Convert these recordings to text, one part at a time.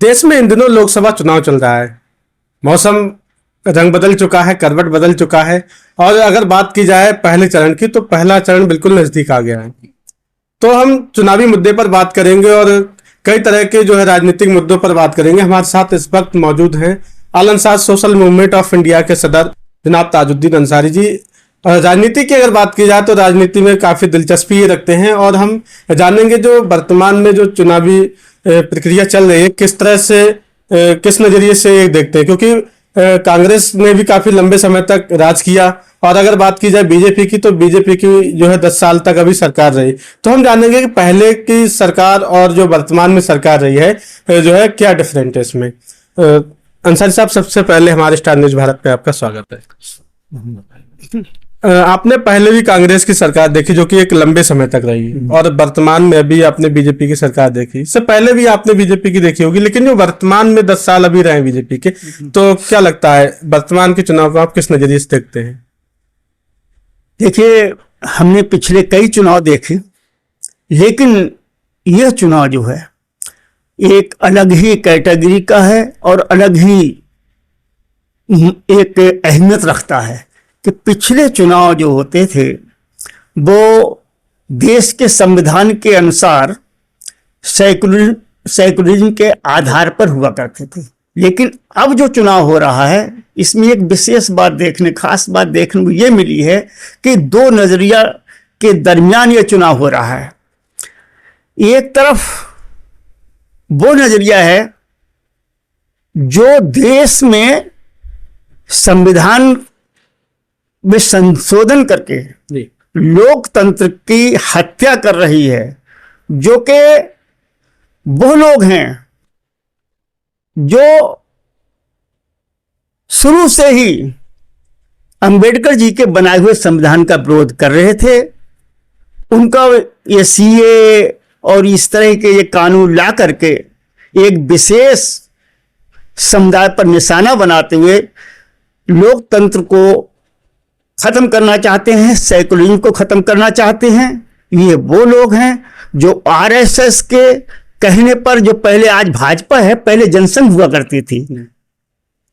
देश में इन दिनों लोकसभा चुनाव चल रहा है। मौसम रंग बदल चुका है, करवट बदल चुका है। और अगर बात की जाए पहले चरण की, तो पहला चरण बिल्कुल नजदीक आ गया है। तो हम चुनावी मुद्दे पर बात करेंगे और कई तरह के जो है राजनीतिक मुद्दों पर बात करेंगे। हमारे साथ इस वक्त मौजूद हैं Al Ansar social movement of India के सदर जनाब ताजुद्दीन अंसारी जी। राजनीति की अगर बात की जाए तो राजनीति में काफ़ी दिलचस्पी रखते हैं और हम जानेंगे जो वर्तमान में जो चुनावी प्रक्रिया चल रही है किस तरह से, किस नज़रिए से ये देखते हैं, क्योंकि कांग्रेस ने भी काफ़ी लंबे समय तक राज किया। और अगर बात की जाए बीजेपी की, तो बीजेपी की जो है 10 साल तक अभी सरकार रही। तो हम जानेंगे कि पहले की सरकार और जो वर्तमान में सरकार रही है जो है क्या डिफरेंट है इसमें। अंसारी साहब, सबसे पहले हमारे स्टार न्यूज भारत पे आपका स्वागत है। आपने पहले भी कांग्रेस की सरकार देखी जो कि एक लंबे समय तक रही, और वर्तमान में अभी आपने बीजेपी की सरकार देखी। इससे पहले भी आपने बीजेपी की देखी होगी, लेकिन जो वर्तमान में 10 साल अभी रहे बीजेपी के, तो क्या लगता है वर्तमान के चुनाव को आप किस नजरिए से देखते हैं? देखिए, हमने पिछले कई चुनाव देखे, लेकिन यह चुनाव जो है एक अलग ही कैटेगरी का है और अलग ही एक अहमियत रखता है कि पिछले चुनाव जो होते थे वो देश के संविधान के अनुसार सेकुलरिज्म के आधार पर हुआ करते थे। लेकिन अब जो चुनाव हो रहा है इसमें एक विशेष बात खास बात देखने को ये मिली है कि दो नजरिया के दरमियान ये चुनाव हो रहा है। एक तरफ वो नजरिया है जो देश में संविधान में संशोधन करके लोकतंत्र की हत्या कर रही है, जो कि वो लोग हैं जो शुरू से ही अंबेडकर जी के बनाए हुए संविधान का विरोध कर रहे थे। उनका ये सीए और इस तरह के ये कानून ला करके एक विशेष समुदाय पर निशाना बनाते हुए लोकतंत्र को खत्म करना चाहते हैं, सेकुलरिज्म को खत्म करना चाहते हैं। ये वो लोग हैं जो आरएसएस के कहने पर, जो पहले आज भाजपा है, पहले जनसंघ हुआ करती थी,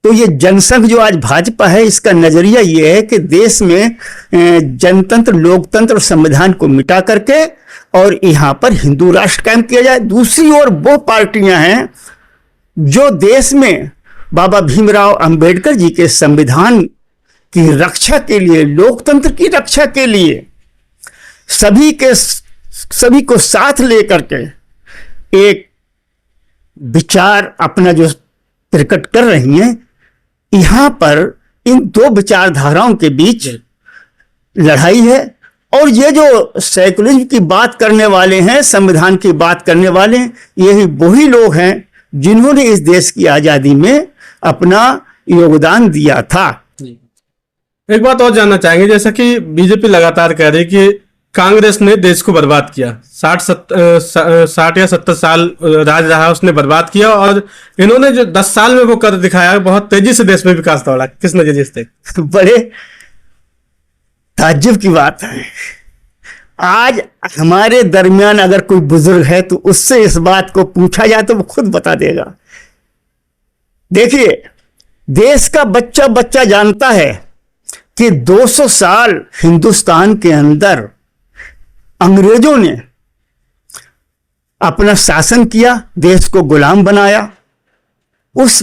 तो ये जनसंघ जो आज भाजपा है, इसका नजरिया ये है कि देश में जनतंत्र, लोकतंत्र और संविधान को मिटा करके और यहां पर हिंदू राष्ट्र कायम किया जाए। दूसरी ओर वो पार्टियां हैं जो देश में बाबा भीमराव अंबेडकर जी के संविधान की रक्षा के लिए, लोकतंत्र की रक्षा के लिए सभी को साथ लेकर के एक विचार अपना जो प्रकट कर रही हैं। यहां पर इन दो विचारधाराओं के बीच लड़ाई है। और ये जो सेकुलरिज्म की बात करने वाले हैं, संविधान की बात करने वाले हैं, यही वही लोग हैं जिन्होंने इस देश की आजादी में अपना योगदान दिया था। एक बात और जानना चाहेंगे, जैसा कि बीजेपी लगातार कह रही है कि कांग्रेस ने देश को बर्बाद किया, 60 या 70 साल राज रहा, उसने बर्बाद किया, और इन्होंने जो 10 साल में वो कर दिखाया, बहुत तेजी से देश में विकास दौड़ा। किस नजरिए से? बड़े ताज्जुब की बात है। आज हमारे दरमियान अगर कोई बुजुर्ग है तो उससे इस बात को पूछा जाए तो वो खुद बता देगा। देखिए, देश का बच्चा बच्चा जानता है कि 200 साल हिंदुस्तान के अंदर अंग्रेजों ने अपना शासन किया, देश को गुलाम बनाया। उस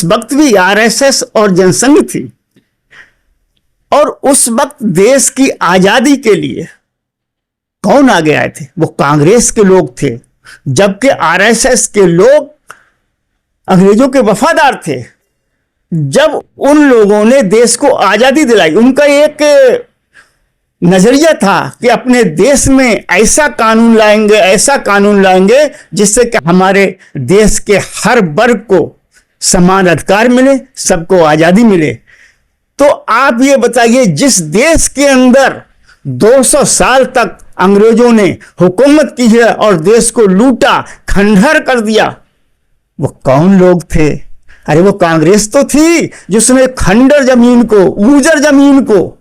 वक्त भी आरएसएस और जनसंघ थी, और उस वक्त देश की आजादी के लिए कौन आगे आए थे? वो कांग्रेस के लोग थे, जबकि आरएसएस के लोग अंग्रेजों के वफादार थे। जब उन लोगों ने देश को आजादी दिलाई, उनका एक नजरिया था कि अपने देश में ऐसा कानून लाएंगे जिससे कि हमारे देश के हर वर्ग को समान अधिकार मिले, सबको आजादी मिले। तो आप ये बताइए, जिस देश के अंदर 200 साल तक अंग्रेजों ने हुकूमत की है और देश को लूटा, खंडहर कर दिया, वो कौन लोग थे? अरे वो कांग्रेस तो थी जिसने खंडर जमीन को, ऊजर जमीन को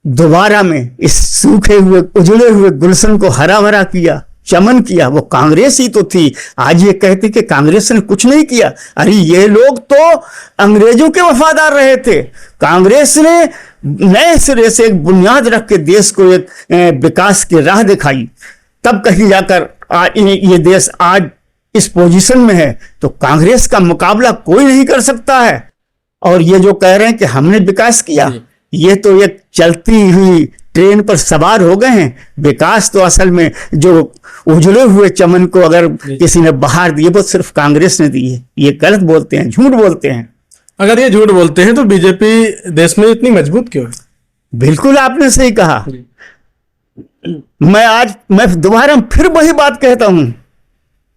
दोबारा में इस सूखे हुए, उजड़े हुए गुलशन को हरा भरा किया। चमन किया वो कांग्रेस ही तो थी। आज ये कहते कि कांग्रेस ने कुछ नहीं किया। अरे ये लोग तो अंग्रेजों के वफादार रहे थे। कांग्रेस ने नए सिरे से एक बुनियाद रख के देश को एक विकास की राह दिखाई, तब कहीं जाकर ये देश आज इस पोजीशन में है। तो कांग्रेस का मुकाबला कोई नहीं कर सकता है। और ये जो कह रहे हैं कि हमने विकास किया, ये तो एक चलती हुई ट्रेन पर सवार हो गए हैं। विकास तो असल में जो उजड़े हुए चमन को अगर किसी ने बहार दिए वो सिर्फ कांग्रेस ने दी है। ये गलत बोलते हैं, झूठ बोलते हैं। अगर ये झूठ बोलते हैं तो बीजेपी देश में इतनी मजबूत क्यों है? बिल्कुल आपने सही कहा। मैं दोबारा फिर वही बात कहता हूं,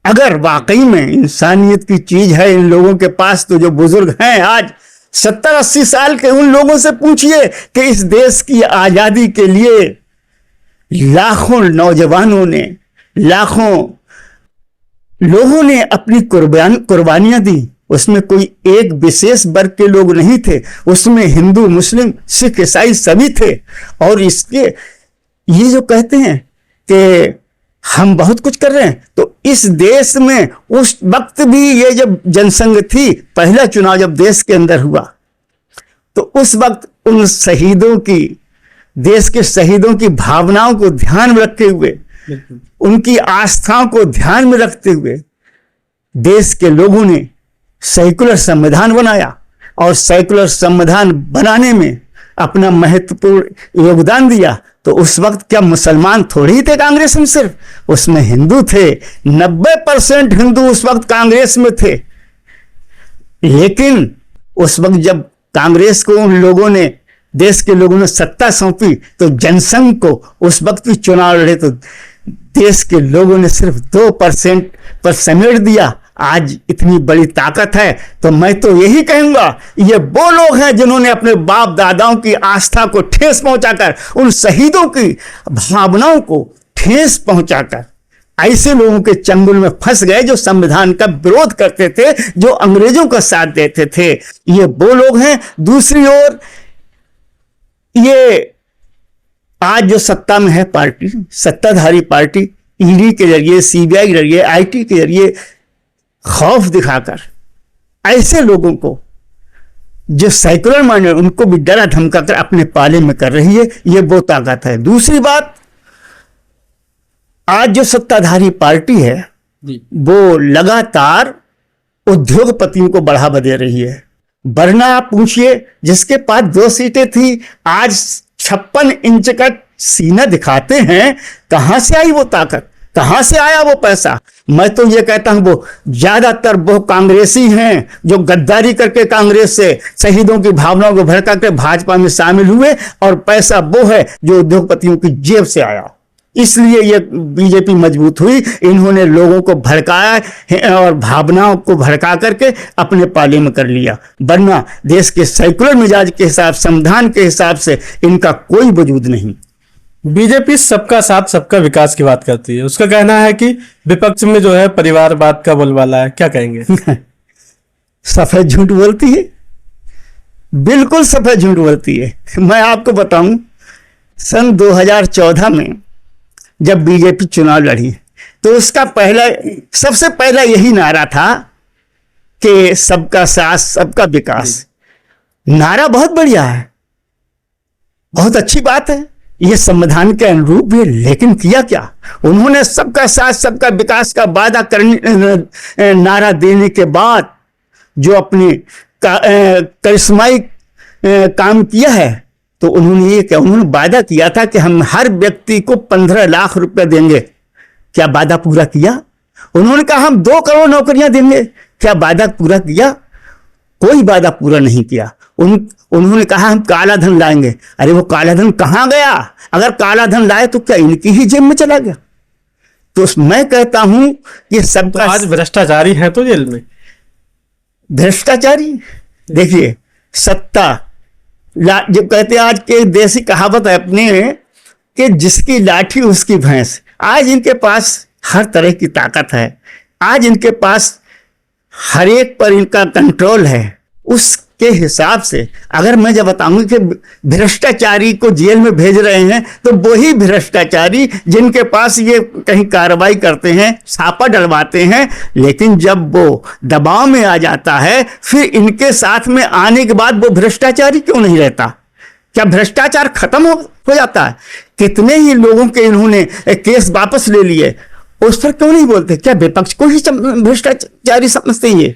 अगर वाकई में इंसानियत की चीज है इन लोगों के पास, तो जो बुजुर्ग हैं आज 70-80 साल के, उन लोगों से पूछिए कि इस देश की आजादी के लिए लाखों नौजवानों ने, लाखों लोगों ने अपनी कुर्बानियां दी। उसमें कोई एक विशेष वर्ग के लोग नहीं थे, उसमें हिंदू, मुस्लिम, सिख, ईसाई सभी थे। और इसके ये जो कहते हैं कि हम बहुत कुछ कर रहे हैं, तो इस देश में उस वक्त भी ये जब जनसंघ थी, पहला चुनाव जब देश के अंदर हुआ, तो उस वक्त उन शहीदों की, देश के शहीदों की भावनाओं को ध्यान में रखते हुए, उनकी आस्थाओं को ध्यान में रखते हुए देश के लोगों ने सेकुलर संविधान बनाया। और सेकुलर संविधान बनाने में अपना महत्वपूर्ण योगदान दिया। तो उस वक्त क्या मुसलमान थोड़े ही थे कांग्रेस में? सिर्फ उसमें हिंदू थे। 90% हिंदू उस वक्त कांग्रेस में थे। लेकिन उस वक्त जब कांग्रेस को उन लोगों ने, देश के लोगों ने सत्ता सौंपी, तो जनसंघ को उस वक्त भी चुनाव लड़े तो देश के लोगों ने सिर्फ 2% पर समेट दिया। आज इतनी बड़ी ताकत है। तो मैं तो यही कहूंगा, ये वो लोग हैं जिन्होंने अपने बाप दादाओं की आस्था को ठेस पहुंचाकर, उन शहीदों की भावनाओं को ठेस पहुंचाकर ऐसे लोगों के चंगुल में फंस गए जो संविधान का विरोध करते थे, जो अंग्रेजों का साथ देते थे। ये वो लोग हैं। दूसरी ओर ये आज जो सत्ता में है पार्टी, सत्ताधारी पार्टी, ईडी के जरिए, सीबीआई के जरिए, आईटी के जरिए खौफ दिखाकर ऐसे लोगों को जो सेकुलर माइंडेड, उनको भी डरा धमकाकर अपने पाले में कर रही है। ये वो ताकत है। दूसरी बात, आज जो सत्ताधारी पार्टी है वो लगातार उद्योगपतियों को बढ़ावा दे रही है। वरना आप पूछिए, जिसके पास 2 सीटें थी आज 56 इंच का सीना दिखाते हैं। कहां से आई वो ताकत, कहां से आया वो पैसा? मैं तो ये कहता हूं वो ज्यादातर वो कांग्रेसी हैं जो गद्दारी करके कांग्रेस से शहीदों की भावनाओं को भड़का कर भाजपा में शामिल हुए, और पैसा वो है जो उद्योगपतियों की जेब से आया। इसलिए ये बीजेपी मजबूत हुई। इन्होंने लोगों को भड़काया और भावनाओं को भड़का करके अपने पाले में कर लिया। वरना देश के सेकुलर मिजाज के हिसाब, संविधान के हिसाब से इनका कोई वजूद नहीं। बीजेपी सबका साथ सबका विकास की बात करती है। उसका कहना है कि विपक्ष में जो है परिवारवाद का बोलबाला है। क्या कहेंगे? सफेद झूठ बोलती है, बिल्कुल सफेद झूठ बोलती है। मैं आपको बताऊं, सन 2014 में जब बीजेपी चुनाव लड़ी तो उसका सबसे पहला यही नारा था कि सबका साथ सबका विकास। नारा बहुत बढ़िया है, बहुत अच्छी बात है, ये संविधान के अनुरूप भी। लेकिन किया क्या? उन्होंने सबका साथ सबका विकास का वादा करने, नारा देने के बाद जो अपनी करिश्माई काम किया है, तो उन्होंने ये क्या, उन्होंने वादा किया था कि हम हर व्यक्ति को 15 लाख रुपए देंगे। क्या वादा पूरा किया? उन्होंने कहा हम 2 करोड़ नौकरियां देंगे। क्या वादा पूरा किया? कोई वादा पूरा नहीं किया। उन्होंने कहा हम काला धन लाएंगे। अरे वो काला धन कहां गया? अगर काला धन लाए तो क्या इनकी ही जेब में चला गया? तो मैं कहता हूं कि सबका, तो आज भ्रष्टाचारी है तो जेल में। भ्रष्टाचारी, देखिए सत्ता जब कहते हैं, आज के देसी कहावत है अपने कि जिसकी लाठी उसकी भैंस। आज इनके पास हर तरह की ताकत है। आज इनके पास हर एक पर इनका कंट्रोल है। उस के हिसाब से अगर मैं जब बताऊंगी कि भ्रष्टाचारी को जेल में भेज रहे हैं, तो वही भ्रष्टाचारी जिनके पास ये कहीं कार्रवाई करते हैं, छापा डलवाते हैं, लेकिन जब वो दबाव में आ जाता है, फिर इनके साथ में आने के बाद वो भ्रष्टाचारी क्यों नहीं रहता? क्या भ्रष्टाचार खत्म हो जाता है? कितने ही लोगों के इन्होंने केस वापस ले लिए, उस पर क्यों नहीं बोलते? क्या विपक्ष को ही भ्रष्टाचारी समझते हैं?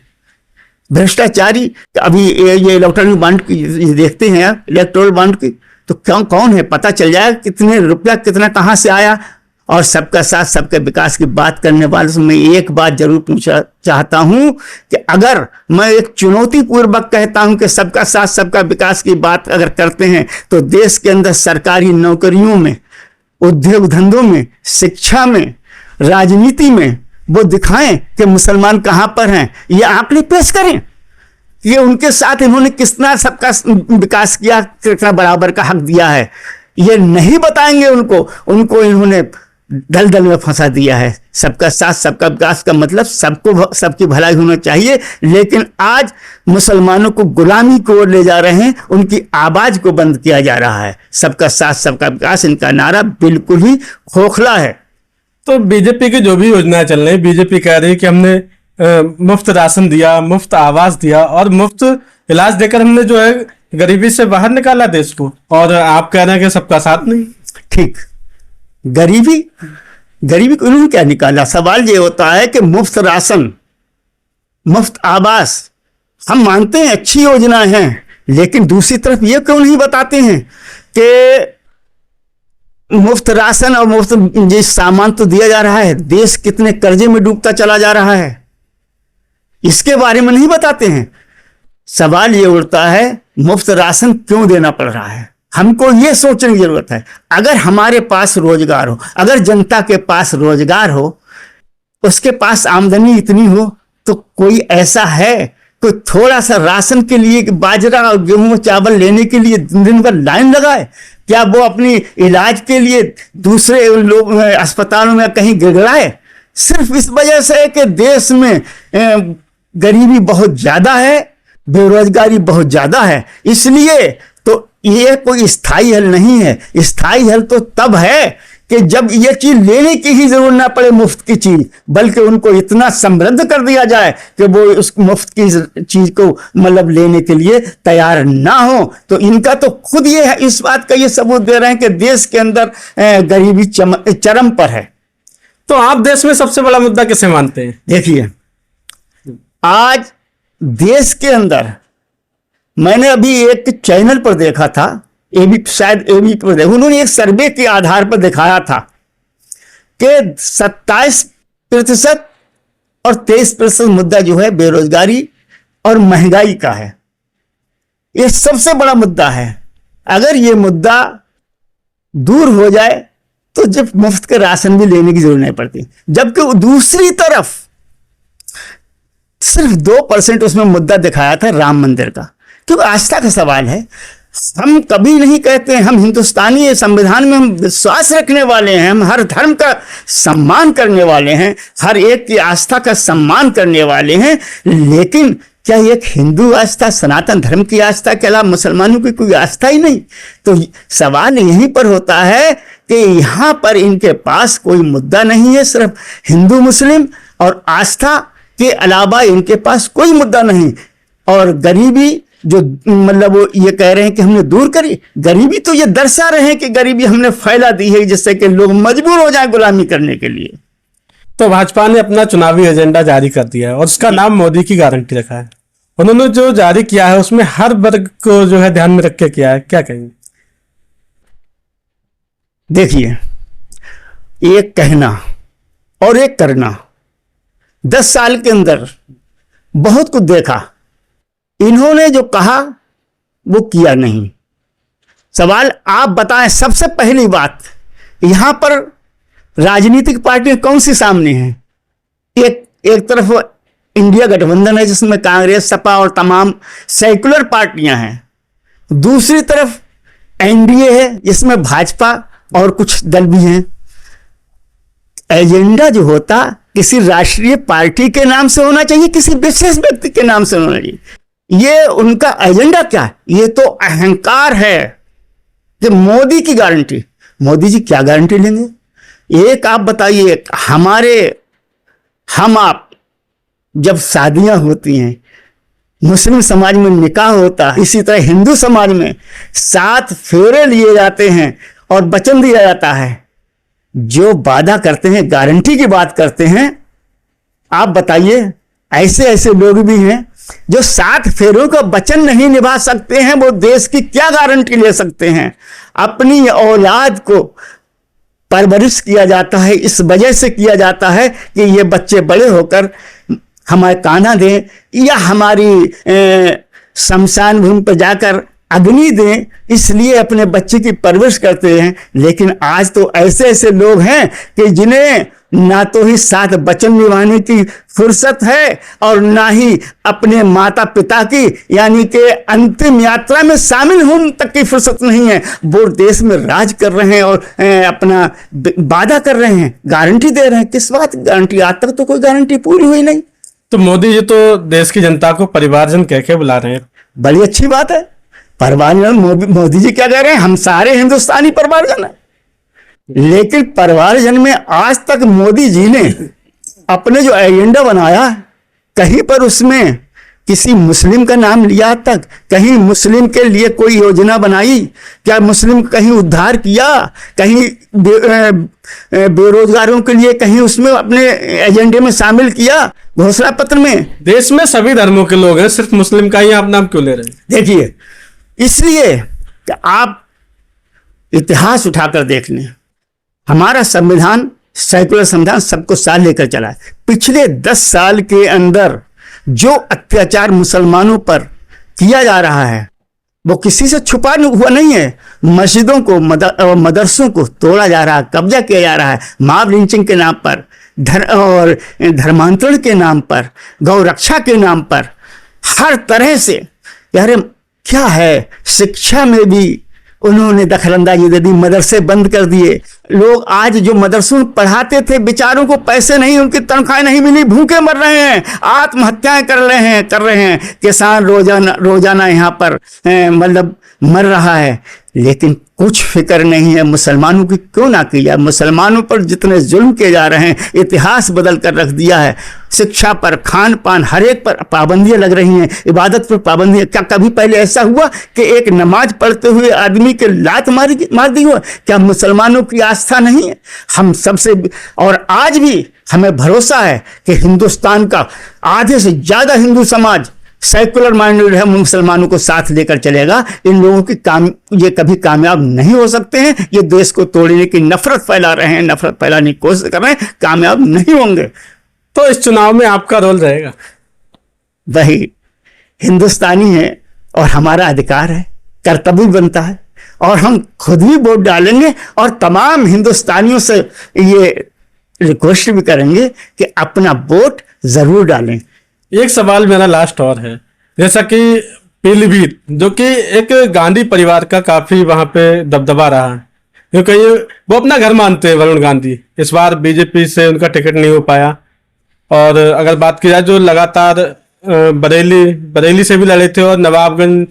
भ्रष्टाचारी अभी ये इलेक्ट्रॉनिक बॉन्ड की देखते हैं, इलेक्टोरल बॉन्ड की, तो क्यों कौन है पता चल जाएगा कितने रुपया कितना कहां से आया। और सबका साथ सबका विकास की बात करने वाले से मैं एक बात जरूर पूछना चाहता हूं कि अगर मैं एक चुनौती पूर्वक कहता हूं कि सबका साथ सबका विकास की बात अगर करते हैं, तो देश के अंदर सरकारी नौकरियों में, उद्योग धंधों में, शिक्षा में, राजनीति में वो दिखाएं कि मुसलमान कहां पर हैं, ये आंकड़े पेश करें कि उनके साथ इन्होंने कितना सबका विकास किया, कितना बराबर का हक दिया है। ये नहीं बताएंगे उनको इन्होंने दलदल में फंसा दिया है। सबका साथ सबका विकास का मतलब सबको सबकी भलाई होना चाहिए, लेकिन आज मुसलमानों को गुलामी की ओर ले जा रहे हैं, उनकी आवाज को बंद किया जा रहा है। सबका साथ सबका विकास, इनका नारा बिल्कुल ही खोखला है। तो बीजेपी की जो भी योजनाएं चल रही, बीजेपी कह रही है कि हमने मुफ्त राशन दिया, मुफ्त आवास दिया और मुफ्त इलाज देकर हमने जो है गरीबी से बाहर निकाला देश को, और आप कह रहे हैं कि सबका साथ नहीं। ठीक, गरीबी को इन्होंने क्या निकाला? सवाल ये होता है कि मुफ्त राशन, मुफ्त आवास हम मानते हैं अच्छी योजना है, लेकिन दूसरी तरफ ये क्यों नहीं बताते हैं कि मुफ्त राशन और मुफ्त ये सामान तो दिया जा रहा है, देश कितने कर्जे में डूबता चला जा रहा है, इसके बारे में नहीं बताते हैं। सवाल ये उठता है मुफ्त राशन क्यों देना पड़ रहा है? हमको ये सोचने की जरूरत है। अगर हमारे पास रोजगार हो, अगर जनता के पास रोजगार हो, उसके पास आमदनी इतनी हो, तो कोई ऐसा है कोई थोड़ा सा राशन के लिए, बाजरा और गेहूं चावल लेने के लिए दिन भर लाइन लगाए? क्या वो अपनी इलाज के लिए दूसरे लोग अस्पतालों में कहीं गिड़गिड़ाए? सिर्फ इस वजह से कि देश में गरीबी बहुत ज्यादा है, बेरोजगारी बहुत ज्यादा है, इसलिए तो ये कोई स्थायी हल नहीं है। स्थायी हल तो तब है कि जब ये चीज लेने की ही जरूरत ना पड़े, मुफ्त की चीज, बल्कि उनको इतना समृद्ध कर दिया जाए कि वो उस मुफ्त की चीज को मतलब लेने के लिए तैयार ना हो। तो इनका तो खुद ये है, इस बात का ये सबूत दे रहे हैं कि देश के अंदर गरीबी चरम पर है। तो आप देश में सबसे बड़ा मुद्दा किसे मानते हैं? देखिए, आज देश के अंदर मैंने अभी एक चैनल पर देखा था, शायद एबी पर देखा, उन्होंने एक सर्वे के आधार पर दिखाया था कि 27% और 23% मुद्दा जो है बेरोजगारी और महंगाई का है। ये सबसे बड़ा मुद्दा है। अगर ये मुद्दा दूर हो जाए तो जब मुफ्त के राशन भी लेने की जरूरत नहीं पड़ती, जबकि दूसरी तरफ सिर्फ 2% उसमें मुद्दा दिखाया था राम मंदिर का, क्योंकि आस्था का सवाल है। हम कभी नहीं कहते, हम हिंदुस्तानी संविधान में हम विश्वास रखने वाले हैं, हम हर धर्म का सम्मान करने वाले हैं, हर एक की आस्था का सम्मान करने वाले हैं, लेकिन क्या एक हिंदू आस्था, सनातन धर्म की आस्था के अलावा मुसलमानों की कोई आस्था ही नहीं? तो सवाल यहीं पर होता है कि यहाँ पर इनके पास कोई मुद्दा नहीं है, सिर्फ हिंदू मुस्लिम और आस्था के अलावा इनके पास कोई मुद्दा नहीं। और गरीबी जो मतलब वो ये कह रहे हैं कि हमने दूर करी, गरीबी तो ये दर्शा रहे हैं कि गरीबी हमने फैला दी है, जिससे कि लोग मजबूर हो जाए गुलामी करने के लिए। तो भाजपा ने अपना चुनावी एजेंडा जारी कर दिया है और उसका नाम मोदी की गारंटी रखा है। उन्होंने जो जारी किया है उसमें हर वर्ग को जो है ध्यान में रख के किया है, क्या कहेंगे? देखिए, एक कहना और एक करना, 10 साल के अंदर बहुत कुछ देखा। इन्होंने जो कहा वो किया नहीं। सवाल आप बताएं, सबसे पहली बात, यहां पर राजनीतिक पार्टियां कौन सी सामने हैं? एक तरफ इंडिया गठबंधन है जिसमें कांग्रेस, सपा और तमाम सेक्युलर पार्टियां हैं, दूसरी तरफ एनडीए है जिसमें भाजपा और कुछ दल भी हैं। एजेंडा जो होता किसी राष्ट्रीय पार्टी के नाम से होना चाहिए, किसी विशेष व्यक्ति के नाम से होना चाहिए। ये उनका एजेंडा क्या है? ये तो अहंकार है कि मोदी की गारंटी। मोदी जी क्या गारंटी लेंगे? एक आप बताइए, हम आप जब शादियां होती हैं, मुस्लिम समाज में निकाह होता है, इसी तरह हिंदू समाज में 7 फेरे लिए जाते हैं और वचन दिया जाता है। जो वादा करते हैं, गारंटी की बात करते हैं, आप बताइए, ऐसे ऐसे लोग भी हैं जो 7 फेरों का वचन नहीं निभा सकते हैं, वो देश की क्या गारंटी ले सकते हैं? अपनी औलाद को परवरिश किया जाता है, इस वजह से किया जाता है कि ये बच्चे बड़े होकर हमारे ताना दें या हमारी शमशान भूमि पर जाकर अग्नि दें, इसलिए अपने बच्चे की परवरिश करते हैं। लेकिन आज तो ऐसे ऐसे लोग हैं कि जिन्हें ना तो ही 7 वचन निभाने की फुर्सत है और ना ही अपने माता पिता की यानी कि अंतिम यात्रा में शामिल होने तक की फुर्सत नहीं है। वो देश में राज कर रहे हैं और अपना वादा कर रहे हैं, गारंटी दे रहे हैं। किस बात की गारंटी? आज तक तो कोई गारंटी पूरी हुई नहीं। तो मोदी जी तो देश की जनता को परिवारजन कह के बुला रहे हैं। बड़ी अच्छी बात है, परिवारजन। मोदी जी क्या कह रहे हैं? हम सारे हिंदुस्तानी परिवारजन है। लेकिन परिवारजन में आज तक मोदी जी ने अपने जो एजेंडा बनाया, कहीं पर उसमें किसी मुस्लिम का नाम लिया? तक कहीं मुस्लिम के लिए कोई योजना बनाई? क्या मुस्लिम कहीं उद्धार किया? कहीं बेरोजगारों के लिए कहीं उसमें अपने एजेंडे में शामिल किया घोषणा पत्र में? देश में सभी धर्मों के लोग हैं, सिर्फ मुस्लिम का ही आप नाम क्यों ले रहे हैं? देखिए, इसलिए कि आप इतिहास उठाकर देख लें, हमारा संविधान, सेकुलर संविधान सबको साथ लेकर चला है। पिछले 10 साल के अंदर जो अत्याचार मुसलमानों पर किया जा रहा है वो किसी से छुपा हुआ नहीं है। मस्जिदों को, मदरसों को तोड़ा जा रहा है, कब्जा किया जा रहा है, मॉब लिंचिंग के नाम पर, और धर्मांतरण के नाम पर, गौ रक्षा के नाम पर, हर तरह से। यार क्या है, शिक्षा में भी उन्होंने दखलंदाजी दे दी, मदरसे बंद कर दिए। लोग आज जो मदरसों में पढ़ाते थे, बेचारों को पैसे नहीं, उनकी तनख्वाहें नहीं मिली, भूखे मर रहे हैं, आत्महत्याएं कर रहे हैं। किसान रोजाना यहाँ पर मतलब मर रहा है, लेकिन कुछ फिक्र नहीं है मुसलमानों की। क्यों ना की जाए? मुसलमानों पर जितने जुल्म किए जा रहे हैं, इतिहास बदल कर रख दिया है। शिक्षा पर, खान पान, हर एक पर पाबंदियां लग रही हैं, इबादत पर पाबंदियां। क्या कभी पहले ऐसा हुआ कि एक नमाज पढ़ते हुए आदमी के लात मार दी हुआ? क्या मुसलमानों की आस्था नहीं है? हम सबसे, और आज भी हमें भरोसा है कि हिंदुस्तान का आधे से ज्यादा हिंदू समाज सेकुलर माइंडेड है, मुसलमानों को साथ लेकर चलेगा। इन लोगों की ये कभी कामयाब नहीं हो सकते हैं। ये देश को तोड़ने की नफरत फैला रहे हैं, नफरत फैलाने की कोशिश कर रहे हैं, कामयाब नहीं होंगे। तो इस चुनाव में आपका रोल रहेगा? वही, हिंदुस्तानी है और हमारा अधिकार है, कर्तव्य बनता है, और हम खुद भी वोट डालेंगे और तमाम हिंदुस्तानियों से ये रिक्वेस्ट भी करेंगे कि अपना वोट जरूर डालें। एक सवाल मेरा लास्ट और है, जैसा कि पीलीभीत जो कि एक गांधी परिवार का काफी वहां पे दबदबा रहा है, क्योंकि वो अपना घर मानते हैं वरुण गांधी। इस बार बीजेपी से उनका टिकट नहीं हो पाया। और अगर बात की जाए जो लगातार बरेली से भी लड़े थे, और नवाबगंज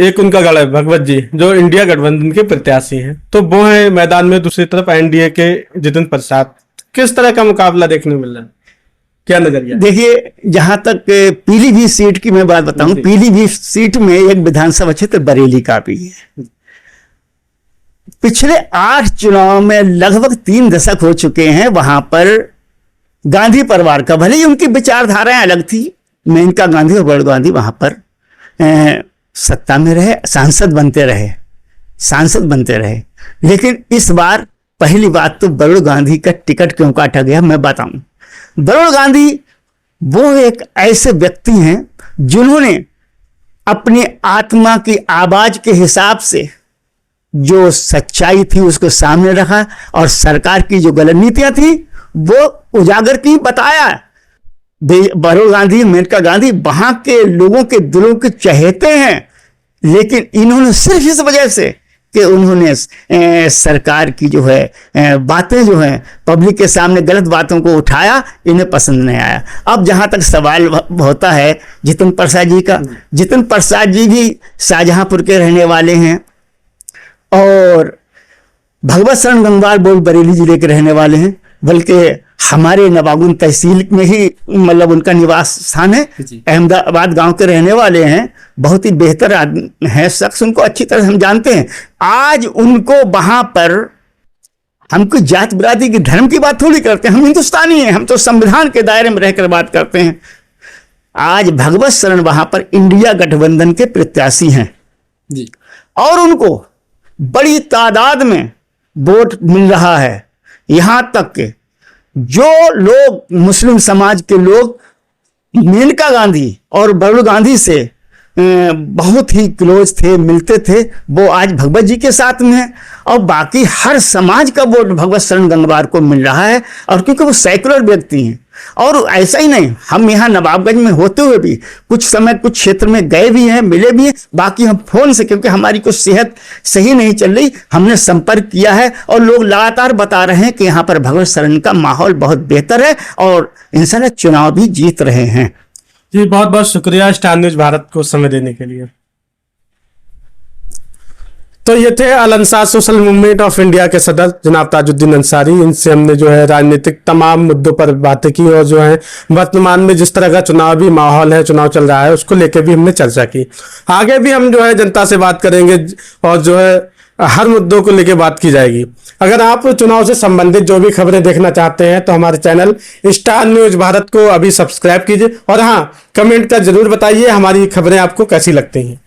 एक उनका गढ़ है भगवत जी, जो इंडिया गठबंधन के प्रत्याशी हैं, तो वो है मैदान में। दूसरी तरफ एनडीए के जितिन प्रसाद। किस तरह का मुकाबला देखने मिल रहा है, क्या नजरिया? देखिए, जहां तक पीलीभीत सीट की मैं बात बताऊं, पीलीभीत सीट में एक विधानसभा क्षेत्र बरेली का भी है। पिछले 8 चुनाव में लगभग 3 दशक हो चुके हैं। वहां पर गांधी परिवार का, भले ही उनकी विचारधाराएं अलग थी, मेनका गांधी और वरुण गांधी वहां पर सत्ता में रहे, सांसद बनते रहे। लेकिन इस बार पहली बात तो वरुण गांधी का टिकट क्यों काटा गया मैं बताऊं। वरुण गांधी वो एक ऐसे व्यक्ति हैं जिन्होंने अपनी आत्मा की आवाज के हिसाब से जो सच्चाई थी उसको सामने रखा, और सरकार की जो गलत नीतियां थी वो उजागर की, बताया। वरुण गांधी, मेनका गांधी वहां के लोगों के दिलों के चहेते हैं, लेकिन इन्होंने सिर्फ इस वजह से कि उन्होंने सरकार की जो है बातें जो हैं पब्लिक के सामने गलत बातों को उठाया, इन्हें पसंद नहीं आया। अब जहाँ तक सवाल होता है जितिन प्रसाद जी का, जितिन प्रसाद जी भी शाहजहांपुर के रहने वाले हैं और भगवत शरण गंगवार बरेली जिले के रहने वाले हैं, बल्कि हमारे नवागुन तहसील में ही मतलब उनका निवास स्थान है। अहमदाबाद गांव के रहने वाले हैं, बहुत ही बेहतर आदमी है शख्स, उनको अच्छी तरह हम जानते हैं। आज उनको वहां पर हमको जात बिरादरी की धर्म की बात थोड़ी करते हैं, हम हिंदुस्तानी हैं, हम तो संविधान के दायरे में रहकर बात करते हैं। आज भगवत शरण वहां पर इंडिया गठबंधन के प्रत्याशी हैं जी, और उनको बड़ी तादाद में वोट मिल रहा है। यहां तक के जो लोग मुस्लिम समाज के लोग मेनका गांधी और बरुण गांधी से बहुत ही क्लोज थे, मिलते थे, वो आज भगवत जी के साथ में है। और बाकी हर समाज का वोट भगवत शरण गंगवार को मिल रहा है, और क्योंकि वो सेकुलर व्यक्ति हैं। और ऐसा ही नहीं, हम यहाँ नवाबगंज में होते हुए भी कुछ समय कुछ क्षेत्र में गए भी हैं, मिले भी हैं। बाकी हम फोन से, क्योंकि हमारी कुछ सेहत सही नहीं चल रही, हमने संपर्क किया है और लोग लगातार बता रहे हैं कि यहाँ पर भगवत शरण का माहौल बहुत बेहतर है और इंशाल्लाह चुनाव भी जीत रहे हैं। जी, बहुत बहुत शुक्रिया स्टार न्यूज भारत को समय देने के लिए। तो ये थे Al Ansar social movement of India के सदर जनाब ताजुद्दीन अंसारी। इनसे हमने जो है राजनीतिक तमाम मुद्दों पर बातें की और जो है वर्तमान में जिस तरह का चुनावी माहौल है, चुनाव चल रहा है, उसको लेकर भी हमने चर्चा की। आगे भी हम जो है जनता से बात करेंगे और जो है हर मुद्दों को लेकर बात की जाएगी। अगर आप चुनाव से संबंधित जो भी खबरें देखना चाहते हैं तो हमारे चैनल स्टार न्यूज भारत को अभी सब्सक्राइब कीजिए और हाँ, कमेंट कर जरूर बताइए हमारी खबरें आपको कैसी लगती हैं।